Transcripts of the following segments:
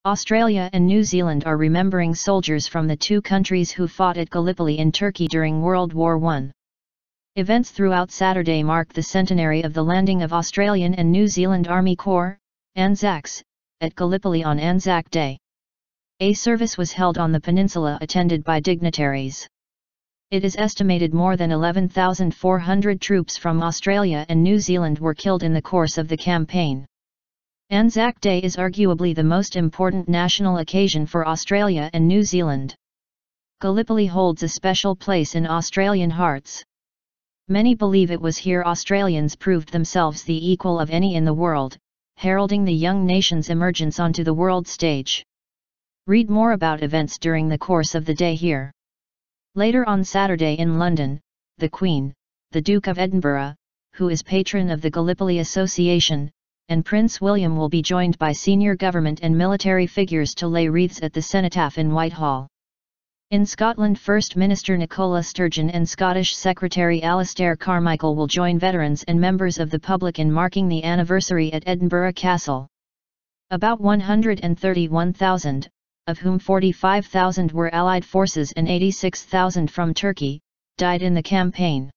Australia and New Zealand are remembering soldiers from the two countries who fought at Gallipoli in Turkey during World War I. Events throughout Saturday mark the centenary of the landing of Australian and New Zealand Army Corps, Anzacs, at Gallipoli on Anzac Day. A service was held on the peninsula attended by dignitaries. It is estimated more than 11,400 troops from Australia and New Zealand were killed in the course of the campaign. Anzac Day is arguably the most important national occasion for Australia and New Zealand. Gallipoli holds a special place in Australian hearts. Many believe it was here Australians proved themselves the equal of any in the world, heralding the young nation's emergence onto the world stage. Read more about events during the course of the day here. Later on Saturday in London, the Queen, the Duke of Edinburgh, who is patron of the Gallipoli Association, and Prince William will be joined by senior government and military figures to lay wreaths at the Cenotaph in Whitehall. In Scotland, First Minister Nicola Sturgeon and Scottish Secretary Alastair Carmichael will join veterans and members of the public in marking the anniversary at Edinburgh Castle. About 131,000, of whom 45,000 were Allied forces and 86,000 from Turkey, died in the campaign.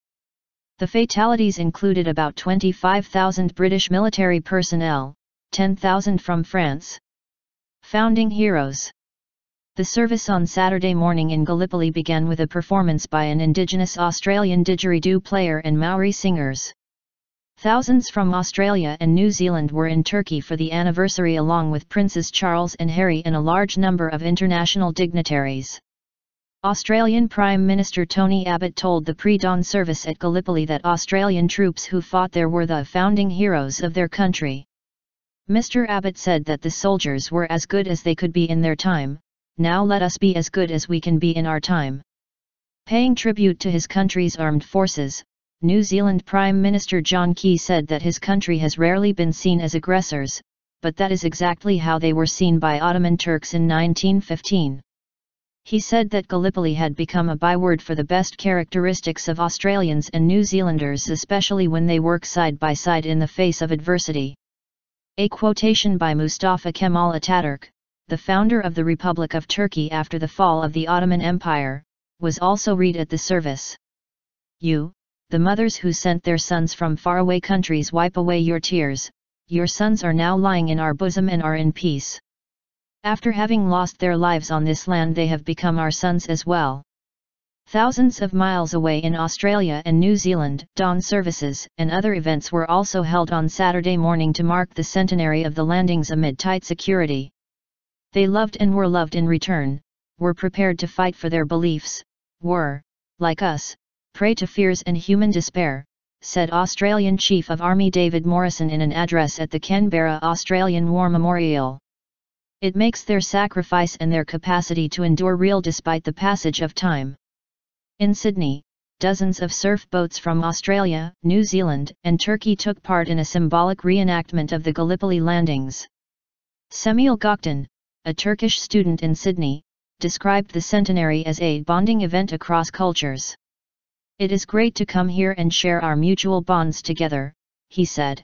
The fatalities included about 25,000 British military personnel, 10,000 from France. Founding heroes. The service on Saturday morning in Gallipoli began with a performance by an Indigenous Australian didgeridoo player and Maori singers. Thousands from Australia and New Zealand were in Turkey for the anniversary along with Princes Charles and Harry and a large number of international dignitaries. Australian Prime Minister Tony Abbott told the pre-dawn service at Gallipoli that Australian troops who fought there were the founding heroes of their country. Mr. Abbott said that the soldiers were as good as they could be in their time. Now let us be as good as we can be in our time. Paying tribute to his country's armed forces, New Zealand Prime Minister John Key said that his country has rarely been seen as aggressors, but that is exactly how they were seen by Ottoman Turks in 1915. He said that Gallipoli had become a byword for the best characteristics of Australians and New Zealanders, especially when they work side by side in the face of adversity. A quotation by Mustafa Kemal Ataturk, the founder of the Republic of Turkey after the fall of the Ottoman Empire, was also read at the service. You, the mothers who sent their sons from faraway countries, wipe away your tears, your sons are now lying in our bosom and are in peace. After having lost their lives on this land, they have become our sons as well. Thousands of miles away in Australia and New Zealand, dawn services and other events were also held on Saturday morning to mark the centenary of the landings amid tight security. They loved and were loved in return, were prepared to fight for their beliefs, were, like us, prey to fears and human despair, said Australian Chief of Army David Morrison in an address at the Canberra Australian War Memorial. It makes their sacrifice and their capacity to endure real despite the passage of time. In Sydney, dozens of surf boats from Australia, New Zealand, and Turkey took part in a symbolic reenactment of the Gallipoli landings. Semil Gökten, a Turkish student in Sydney, described the centenary as a bonding event across cultures. It is great to come here and share our mutual bonds together, he said.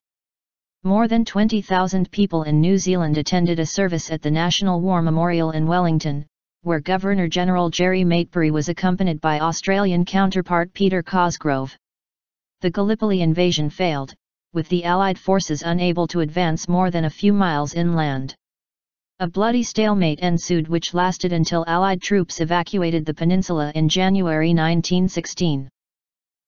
More than 20,000 people in New Zealand attended a service at the National War Memorial in Wellington, where Governor-General Jerry Maitbury was accompanied by Australian counterpart Peter Cosgrove. The Gallipoli invasion failed, with the Allied forces unable to advance more than a few miles inland. A bloody stalemate ensued which lasted until Allied troops evacuated the peninsula in January 1916.